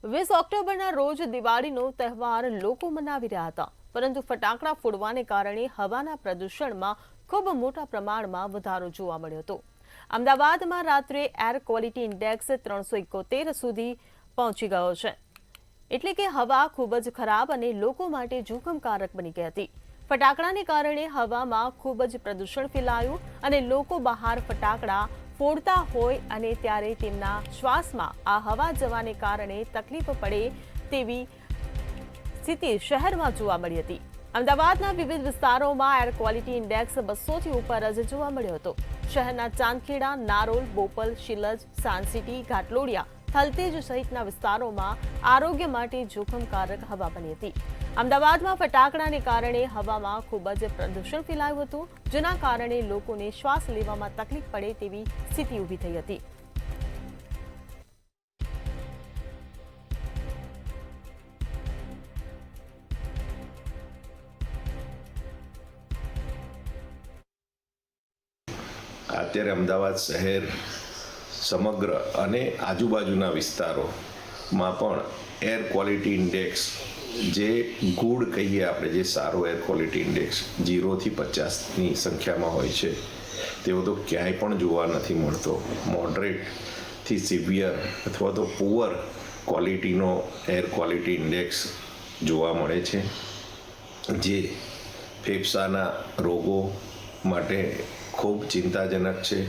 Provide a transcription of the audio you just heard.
20 ઓક્ટોબરના રોજ દિવાળીનો તહેવાર લોકો મનાવી રહ્યા હતા, પરંતુ ફટાકડા ફોડવાને કારણે હવાના પ્રદૂષણમાં ખૂબ મોટા પ્રમાણમાં વધારો જોવા મળ્યો હતો. અમદાવાદમાં રાત્રે એર ક્વોલિટી ઇન્ડેક્સ 371 સુધી પહોંચી ગયો છે. એટલે કે હવા ખૂબ જ ખરાબ અને લોકો માટે જોખમકારક બની ગઈ હતી. ફટાકડાને કારણે હવામાં ખૂબ જ પ્રદૂષણ ફેલાયું અને લોકો બહાર ફટાકડા ફોડતા હોય અને ત્યારે તેમના શ્વાસમાં આ હવા જવાને કારણે તકલીફ પડે તેવી સ્થિતિ શહેરમાં જોવા મળી હતી. અમદાવાદના વિવિધ વિસ્તારોમાં એર ક્વોલિટી ઇન્ડેક્સ 200થી ઉપર જ જોવા મળ્યો હતો. શહેરના ચાંદખેડા, નારોલ, બોપલ, શિલજ, સાનસિટી, ઘાટલોડિયા, થલતેજ સહિતના વિસ્તારોમાં આરોગ્ય માટે જોખમકારક હવા બની હતી. અમદાવાદમાં ફટાકડાને કારણે હવામાં ખૂબ જ પ્રદૂષણ ફેલાયું હતું, જેના કારણે લોકોને શ્વાસ લેવામાં તકલીફ પડે તેવી સ્થિતિ ઊભી થઈ હતી. અત્યારે અમદાવાદ શહેર સમગ્ર અને આજુબાજુના વિસ્તારોમાં પણ એર ક્વોલિટી ઇન્ડેક્સ, જે ગુડ કહીએ આપણે, જે સારો એર ક્વોલિટી ઇન્ડેક્સ 0થી 50ની સંખ્યામાં હોય છે, તેવો તો ક્યાંય પણ જોવા નથી મળતો. મોડરેટથી સિવિયર અથવા તો પુઅર ક્વોલિટીનો એર ક્વોલિટી ઇન્ડેક્સ જોવા મળે છે, જે ફેફસાના રોગો માટે ખૂબ ચિંતાજનક છે.